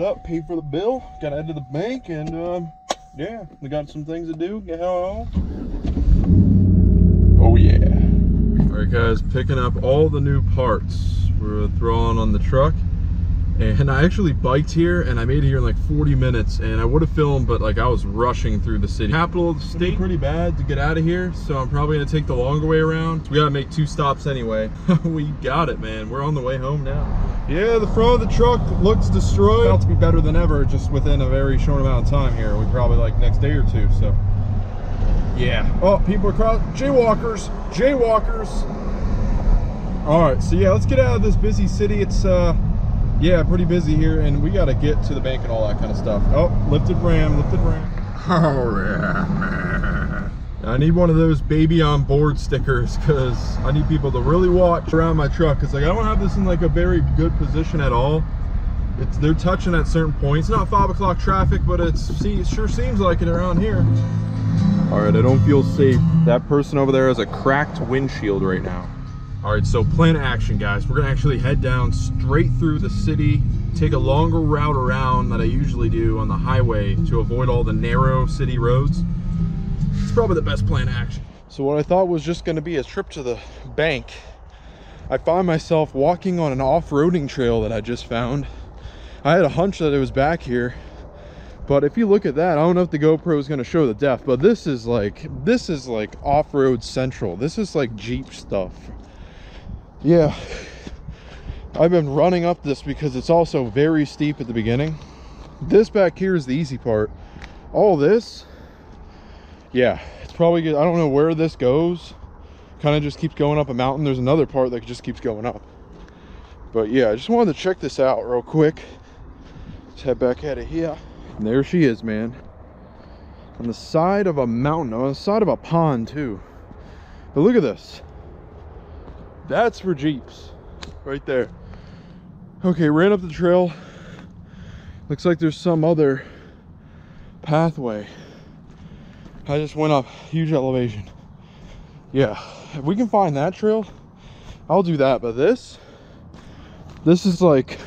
up, pay for the bill, gotta head to the bank, and yeah, we got some things to do. Get home. Oh yeah. All right, guys, picking up all the new parts we're throwing on the truck. And I actually biked here, and I made it here in like 40 minutes, and I would have filmed, but like I was rushing through the city. Capital of the state, pretty bad to get out of here, so I'm probably gonna take the longer way around. We gotta make 2 stops anyway. We got it, man. We're on the way home now. Yeah, the front of the truck looks destroyed. About to be better than ever, just within a very short amount of time here. We probably like next day or 2, so. Yeah. Oh, people are crossing. Jaywalkers. All right, so yeah, let's get out of this busy city. It's yeah, pretty busy here, and we got to get to the bank and all that kind of stuff. Oh, lifted ram. Oh, yeah. I need one of those baby on board stickers, because I need people to really watch around my truck, because like I don't have this in like a very good position at all. They're touching at certain points. Not 5 o'clock traffic, but it sure seems like it around here. All right, I don't feel safe. That person over there has a cracked windshield right now. All right, so plan of action, guys. We're gonna actually head down straight through the city, take a longer route around that I usually do on the highway to avoid all the narrow city roads. It's probably the best plan of action. So what I thought was just gonna be a trip to the bank, I find myself walking on an off-roading trail that I just found. I had a hunch that it was back here, but if you look at that, I don't know if the GoPro is gonna show the depth, but this is like off-road central. This is like Jeep stuff. Yeah, I've been running up this because it's also very steep at the beginning. This back here is the easy part. All this, yeah, it's probably good. I don't know where this goes. Kind of just keeps going up a mountain. There's another part that just keeps going up. But yeah, I just wanted to check this out real quick. Let's head back at it here. And there she is, man. On the side of a mountain, on the side of a pond too. But look at this. That's for Jeeps right there. Okay, ran up the trail. Looks like there's some other pathway. I just went up huge elevation. Yeah, if we can find that trail, I'll do that. But this is like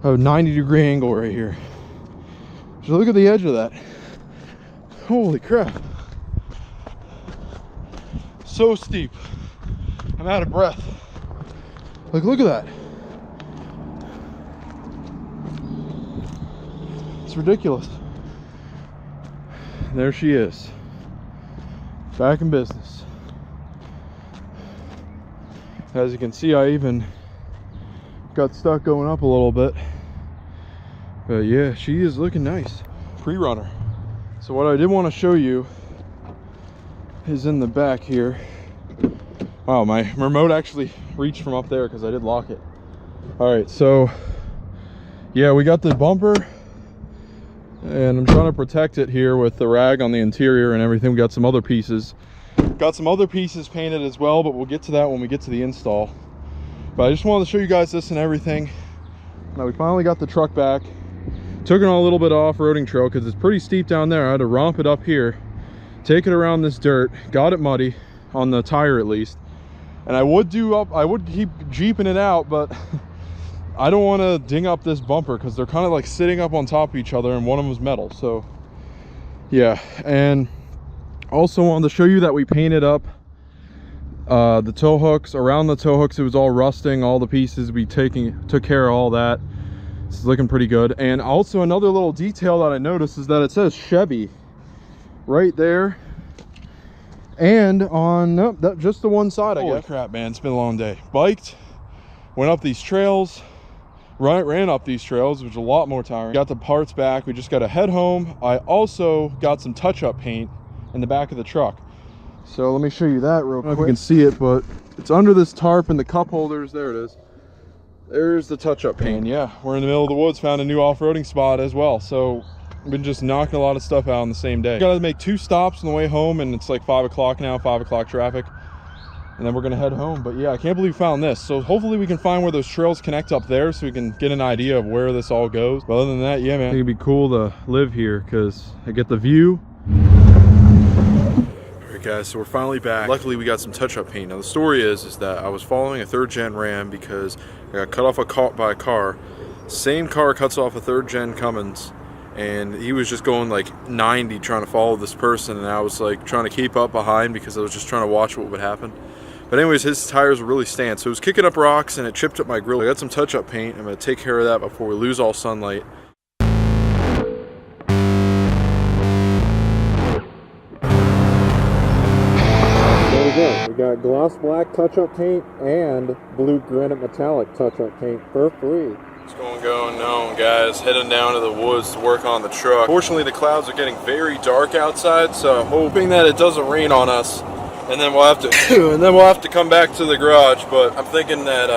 a 90-degree angle right here. So look at the edge of that. Holy crap. So steep. I'm out of breath. Like, look at that. It's ridiculous. There she is. Back in business. As you can see, I even got stuck going up a little bit. But yeah, she is looking nice. Pre-runner. So what I did want to show you is in the back here. Wow, my remote actually reached from up there because I did lock it. All right, so yeah, we got the bumper, and I'm trying to protect it here with the rag on the interior and everything. We got some other pieces. Got some other pieces painted as well, but we'll get to that when we get to the install. But I just wanted to show you guys this and everything. Now we finally got the truck back. Took it on a little bit of off-roading trail because it's pretty steep down there. I had to romp it up here, take it around this dirt, got it muddy on the tire at least. And I would keep jeeping it out, but I don't want to ding up this bumper because they're kind of like sitting up on top of each other, and one of them is metal. So yeah, and also wanted to show you that we painted up the tow hooks. Around the tow hooks, it was all rusting. All the pieces, we took care of all that. This is looking pretty good. And also another little detail that I noticed is that it says Chevy right there. And on just the one side, I guess. Holy crap, man, it's been a long day. Biked, went up these trails, ran up these trails, which was a lot more tiring. Got the parts back. We just got to head home. I also got some touch-up paint in the back of the truck. So let me show you that real quick. I don't know if you can see it, but it's under this tarp and the cup holders. There it is. There's the touch-up paint. Yeah, we're in the middle of the woods, found a new off-roading spot as well. So I've been just knocking a lot of stuff out on the same day. Got to make 2 stops on the way home, and it's like 5 o'clock now, 5 o'clock traffic. And then we're going to head home. But yeah, I can't believe we found this. So hopefully we can find where those trails connect up there so we can get an idea of where this all goes. But other than that, yeah, man, I think it'd be cool to live here because I get the view. Alright guys, so we're finally back. Luckily we got some touch-up paint. Now the story is that I was following a 3rd gen Ram because I got cut off by a car, Same car cuts off a 3rd gen Cummins, and he was just going like 90 trying to follow this person, and I was like trying to keep up behind because I was just trying to watch what would happen. But anyways, his tires were really stand, so it was kicking up rocks and it chipped up my grill. I got some touch-up paint. I'm going to take care of that before we lose all sunlight. There we go. We got gloss black touch-up paint and blue granite metallic touch-up paint for free. What's going on, guys? Heading down to the woods to work on the truck. Fortunately, the clouds are getting very dark outside, so I'm hoping that it doesn't rain on us, and then we'll have to come back to the garage. But I'm thinking that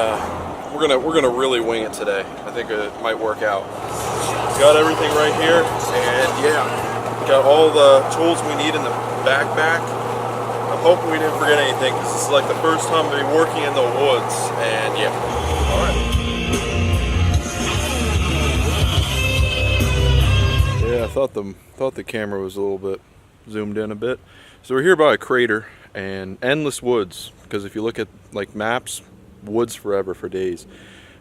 we're gonna really wing it today. I think it might work out. Got everything right here, and yeah, got all the tools we need in the backpack. I'm hoping we didn't forget anything because this is like the first time to be working in the woods, and yeah. All right. Yeah, I thought the camera was a little bit zoomed in a bit. So we're here by a crater and endless woods, because if you look at like maps, woods forever for days.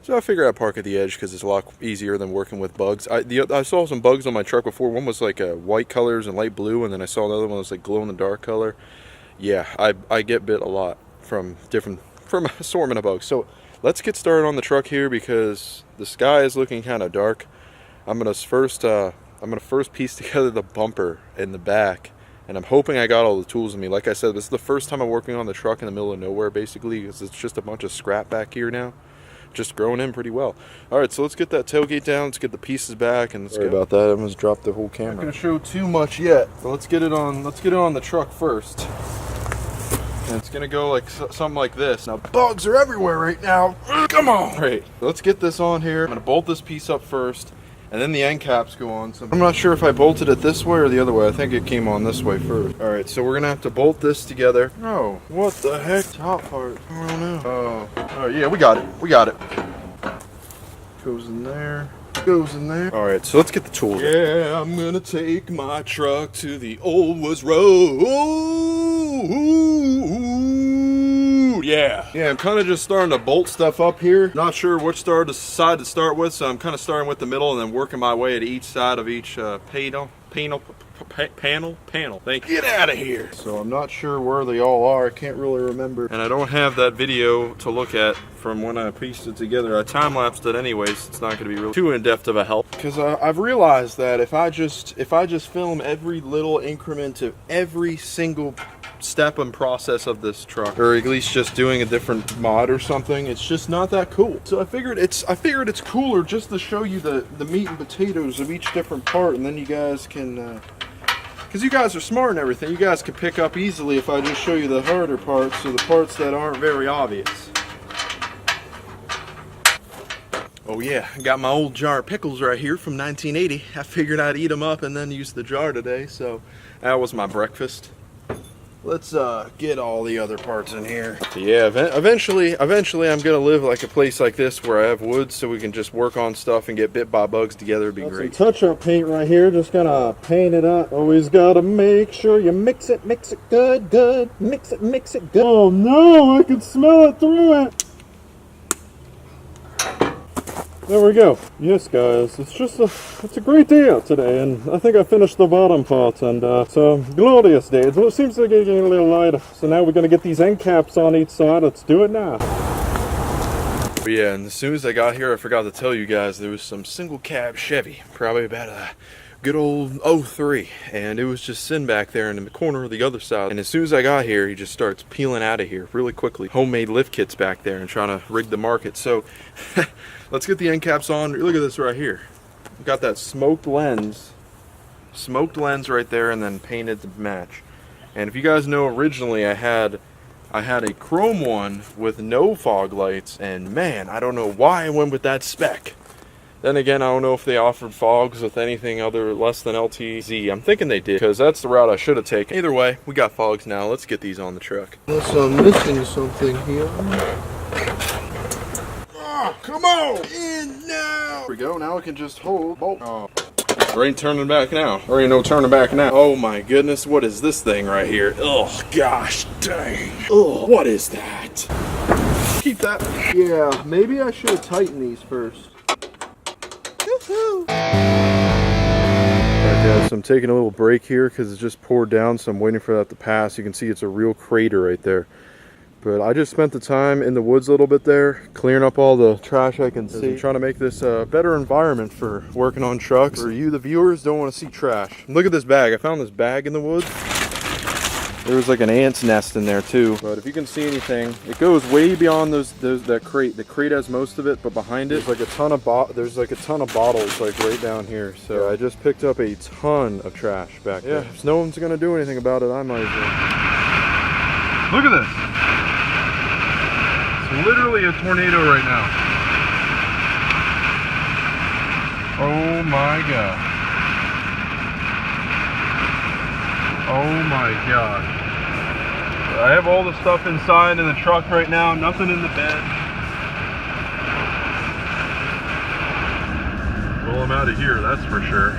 So I figured I'd park at the edge because it's a lot easier than working with bugs. I saw some bugs on my truck before. One was like white colors and light blue, and then I saw another one that was like glow in the dark color. Yeah, I get bit a lot from a assortment of bugs. So let's get started on the truck here because the sky is looking kind of dark. I'm gonna first piece together the bumper in the back, and I'm hoping I got all the tools in me. Like I said, this is the first time I'm working on the truck in the middle of nowhere, basically, because it's just a bunch of scrap back here now, just growing in pretty well. All right, so let's get that tailgate down, let's get the pieces back, and let's go. Sorry about that, I almost dropped the whole camera. I'm not gonna show too much yet, but let's get it on the truck first. And it's gonna go like something like this. Now, bugs are everywhere right now. Come on. All right, let's get this on here. I'm gonna bolt this piece up first, and then the end caps go on. So I'm not sure if I bolted it this way or the other way. I think it came on this way first. All right, so we're gonna have to bolt this together. Oh, what the heck? Top part. I don't know. Oh, yeah, we got it. We got it. Goes in there. Goes in there. All right, so let's get the tools. Yeah, I'm gonna take my truck to the old woods road. Yeah, I'm kind of just starting to bolt stuff up here. Not sure which side to start with, so I'm kind of starting with the middle and then working my way to each side of each panel. Thank you. Get out of here. So I'm not sure where they all are. I can't really remember, and I don't have that video to look at from when I pieced it together. I time-lapsed it anyways. It's not going to be really too in-depth of a help, because I've realized that if I just film every little increment of every single step and process of this truck, or at least just doing a different mod or something, it's just not that cool. So I figured it's cooler just to show you the meat and potatoes of each different part, and then you guys can because you guys are smart and everything, you guys can pick up easily if I just show you the harder parts, or the parts that aren't very obvious. Oh yeah, I got my old jar of pickles right here from 1980. I figured I'd eat them up and then use the jar today, so that was my breakfast. Let's get all the other parts in here. So yeah, eventually I'm gonna live like a place like this where I have woods, so we can just work on stuff and get bit by bugs together. It'd be great. Some touch-up paint right here, just gonna paint it up. Always gotta make sure you mix it good. Mix it good. Oh no, I can smell it through it. There we go. Yes, guys, it's a great day out today, and I think I finished the bottom part, and it's a glorious day. It seems to be getting a little lighter. So now we're gonna get these end caps on each side. Let's do it now. But yeah, and as soon as I got here, I forgot to tell you guys there was some single cab Chevy, probably about a good old 03, and it was just sitting back there in the corner of the other side. And as soon as I got here, he just starts peeling out of here really quickly. Homemade lift kits back there and trying to rig the market. So let's get the end caps on. Look at this right here. We've got that smoked lens right there, and then painted to match. And if you guys know, originally I had a chrome one with no fog lights, and man, I don't know why I went with that spec. Then again, I don't know if they offered fogs with anything less than LTZ. I'm thinking they did, because that's the route I should have taken. Either way, we got fogs now. Let's get these on the truck. Unless I'm missing something here. Oh, come on! In now! There we go. Now we can just hold. Oh. There ain't turning back now. There ain't no turning back now. Oh my goodness, what is this thing right here? Oh gosh dang. Oh, what is that? Keep that. Yeah, maybe I should have tightened these first. So I'm taking a little break here because it's just poured down, so I'm waiting for that to pass. You can see it's a real crater right there. But I just spent the time in the woods a little bit there, clearing up all the trash I can see. I'm trying to make this a better environment for working on trucks. For you, the viewers, don't want to see trash. Look at this bag. I found this bag in the woods. There was like an ant's nest in there too. But if you can see anything, it goes way beyond that crate. The crate has most of it, but behind it, there's like a ton of bottles like right down here. So yeah, I just picked up a ton of trash back there. If no one's gonna do anything about it, I might as well. Look at this. It's literally a tornado right now. Oh my god. Oh my gosh. I have all the stuff inside in the truck right now, nothing in the bed. Well, I'm out of here, that's for sure.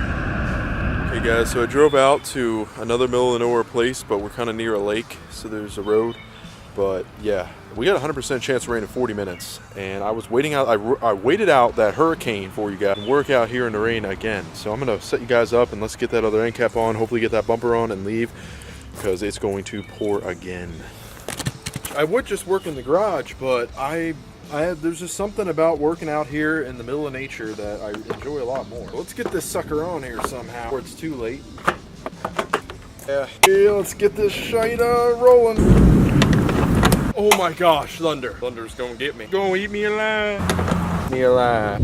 Okay guys, so I drove out to another middle of nowhere place, but we're kind of near a lake, so there's a road. But yeah, we got a 100% chance of rain in 40 minutes. And I was waiting out, I waited out that hurricane for you guys and work out here in the rain again. So I'm gonna set you guys up and let's get that other end cap on, hopefully get that bumper on and leave, because it's going to pour again. I would just work in the garage, but there's just something about working out here in the middle of nature that I enjoy a lot more. Let's get this sucker on here somehow before it's too late. Yeah, let's get this shite rolling. Oh my gosh, thunder. Thunder's gonna get me. Gonna eat me alive. Me alive.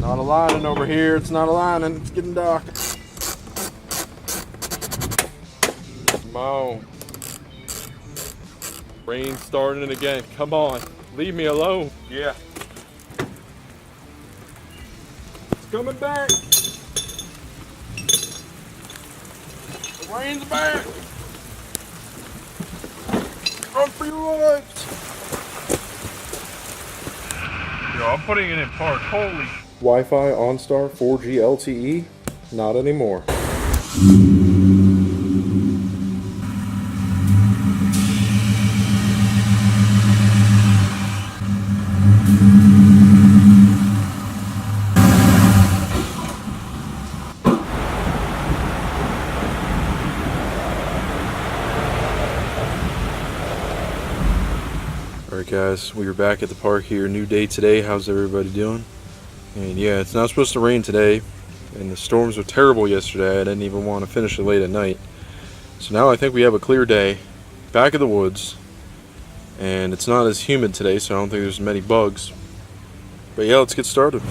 Not aligning over here, it's not aligning, it's getting dark. Come on. Rain starting again. Come on. Leave me alone. Yeah. It's coming back. The rain's back. Run for your lives. Yo, I'm putting it in park. Holy. Wi-Fi OnStar 4G LTE? Not anymore. Alright guys, we are back at the park here. New day today. How's everybody doing? And yeah, it's not supposed to rain today, and the storms were terrible yesterday. I didn't even want to finish it late at night. So now I think we have a clear day, back in the woods, and it's not as humid today, so I don't think there's many bugs. But yeah, let's get started.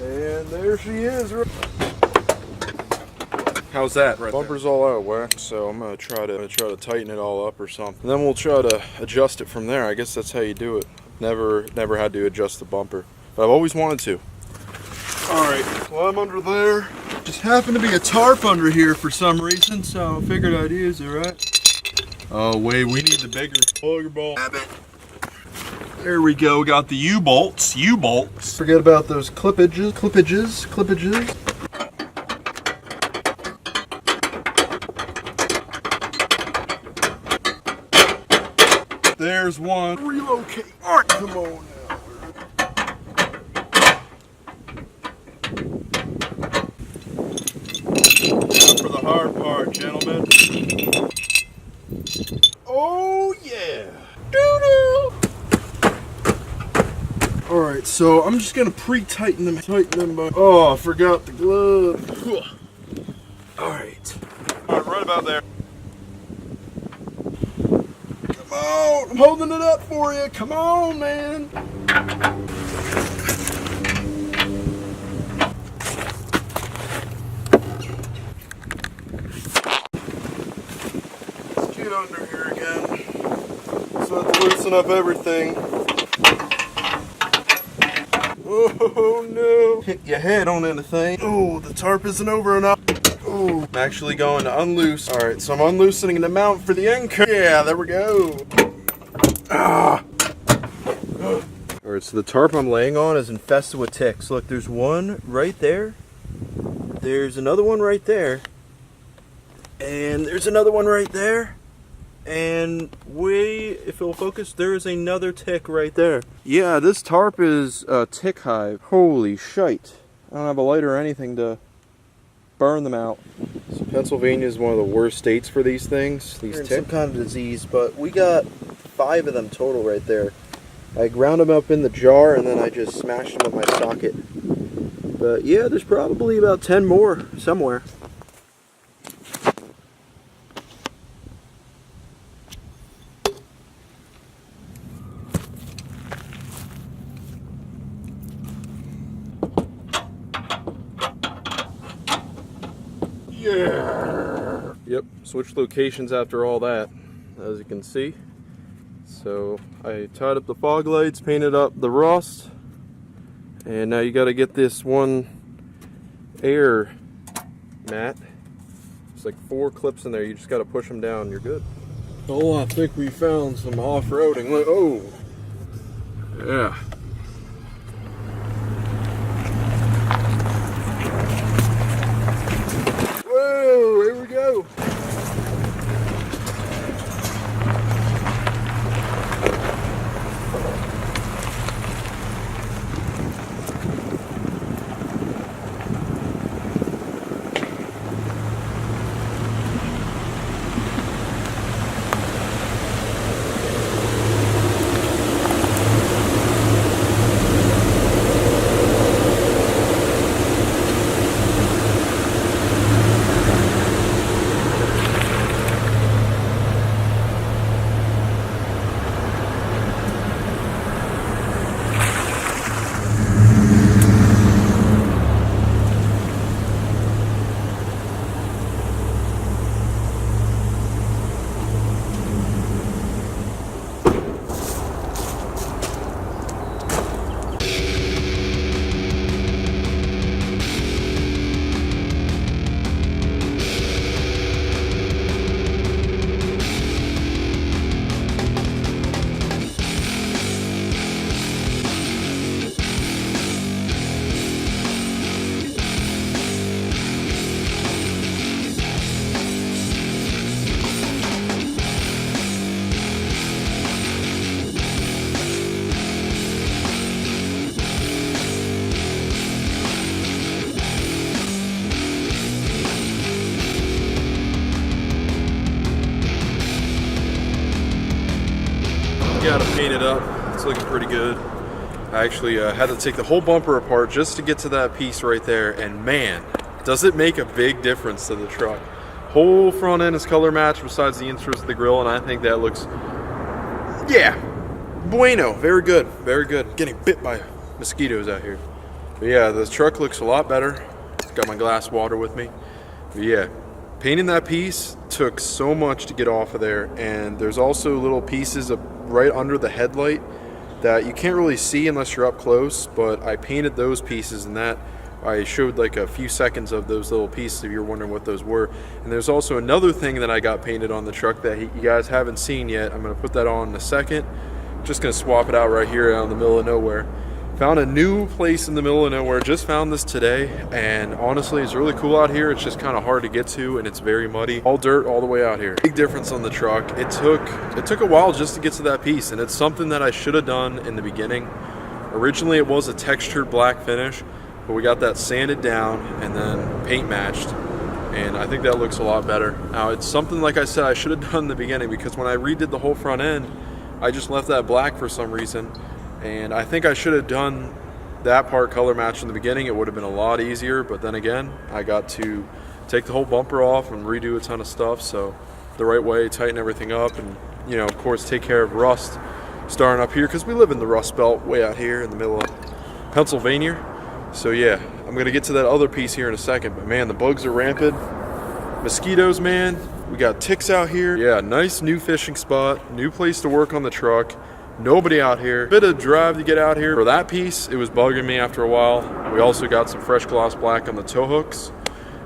And there she is. How's that right Bumper's there? All out of whack, so I'm gonna try to tighten it all up or something. And then we'll try to adjust it from there. I guess that's how you do it. Never had to adjust the bumper, but I've always wanted to. All right, well, I'm under there. Just happened to be a tarp under here for some reason, so I figured I'd use it, right? Oh wait, we need the bigger ball. There we go. Got the U-bolts. Forget about those clippages. There's one. Relocate. All right, come on now. Now for the hard part, gentlemen. Oh yeah. Doo-doo. All right, so I'm just gonna pre-tighten them. Oh, I forgot the glove. All right. Right about there. Come on, I'm holding it up for you. Come on, man. Let's get under here again. So I have to loosen up everything. Oh no. Hit your head on anything. Oh, the tarp isn't over enough. Oh, I'm actually going to unloose. All right, so I'm unloosening the mount for the anchor. Yeah, there we go. Ah. All right, so the tarp I'm laying on is infested with ticks. Look, there's one right there. There's another one right there. And there's another one right there. And if it'll focus, there is another tick right there. Yeah, this tarp is a tick hive. Holy shite. I don't have a lighter or anything to burn them out. So Pennsylvania is one of the worst states for these things. These ticks. Some kind of disease, but we got 5 of them total right there. I ground them up in the jar and then I just smashed them with my socket. But yeah, there's probably about 10 more somewhere. Yeah. Yep, switched locations after all that, as you can see. So I tied up the fog lights, painted up the rust, and now you got to get this one air mat. It's like 4 clips in there. You just got to push them down. You're good. Oh, I think we found some off-roading. Oh, yeah. Whoa, here we go. Got to paint it up. It's looking pretty good. I actually had to take the whole bumper apart just to get to that piece right there, and man, does it make a big difference to the truck. Whole front end is color matched besides the inserts of the grill, and I think that looks, yeah, bueno. Very good, very good. Getting bit by mosquitoes out here. But yeah, the truck looks a lot better. Got my glass water with me. But yeah, painting that piece took so much to get off of there, and there's also little pieces of right under the headlight that you can't really see unless you're up close, but I painted those pieces, and that I showed like a few seconds of those little pieces if you're wondering what those were. And there's also another thing that I got painted on the truck that you guys haven't seen yet. I'm going to put that on in a second. Just going to swap it out right here out in the middle of nowhere. Found a new place in the middle of nowhere. Just found this today, and honestly it's really cool out here. It's just kind of hard to get to, and it's very muddy. All dirt all the way out here. Big difference on the truck. It took a while just to get to that piece, and it's something that I should have done in the beginning. Originally it was a textured black finish, but we got that sanded down and then paint matched, and I think that looks a lot better. Now it's something, like I said, I should have done in the beginning, because when I redid the whole front end, I just left that black for some reason. And I think I should have done that part color match in the beginning. It would have been a lot easier, but then again, I got to take the whole bumper off and redo a ton of stuff, so the right way, tighten everything up, and, you know, of course, take care of rust starting up here, because we live in the Rust Belt way out here in the middle of Pennsylvania. So yeah, I'm gonna get to that other piece here in a second, but man, the bugs are rampant. Mosquitoes, man. We got ticks out here. Yeah, nice new fishing spot, new place to work on the truck. Nobody out here. Bit of drive to get out here. For that piece, it was bugging me after a while. We also got some fresh gloss black on the tow hooks,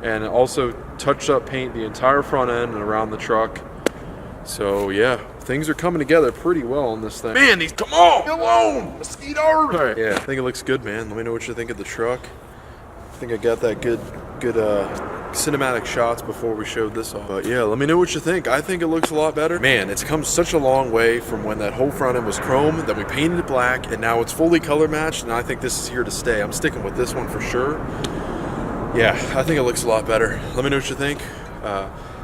and also touched up paint the entire front end and around the truck. So yeah, things are coming together pretty well on this thing. Man, these, come on, get alone, mosquitoes. All right, yeah, I think it looks good, man. Let me know what you think of the truck. I think I got that good cinematic shots before we showed this off. But yeah, let me know what you think. I think it looks a lot better. Man, it's come such a long way from when that whole front end was chrome, then we painted it black, and now it's fully color matched, and I think this is here to stay. I'm sticking with this one for sure. Yeah, I think it looks a lot better. Let me know what you think.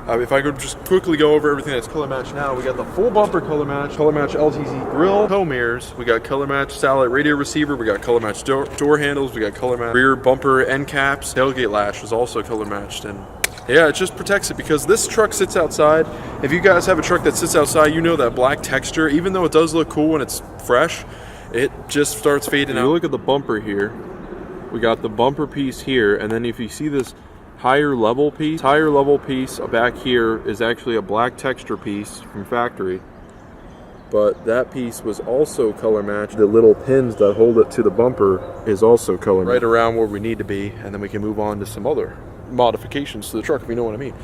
If I could just quickly go over everything that's color matched now, we got the full bumper color match LTZ grill, tow mirrors, we got color matched satellite radio receiver, we got color matched door handles, we got color matched rear bumper end caps, tailgate latch is also color matched, and yeah, it just protects it because this truck sits outside. If you guys have a truck that sits outside, you know that black texture, even though it does look cool when it's fresh, it just starts fading out. You look at the bumper here, we got the bumper piece here, and then if you see this higher level piece back here is actually a black texture piece from factory, but that piece was also color matched. The little pins that hold it to the bumper is also color matched. Right around where we need to be, and then we can move on to some other modifications to the truck, if you know what I mean.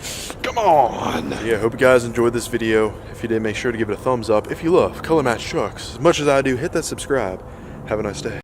Come on! Yeah, hope you guys enjoyed this video. If you did, make sure to give it a thumbs up. If you love color matched trucks as much as I do, hit that subscribe. Have a nice day.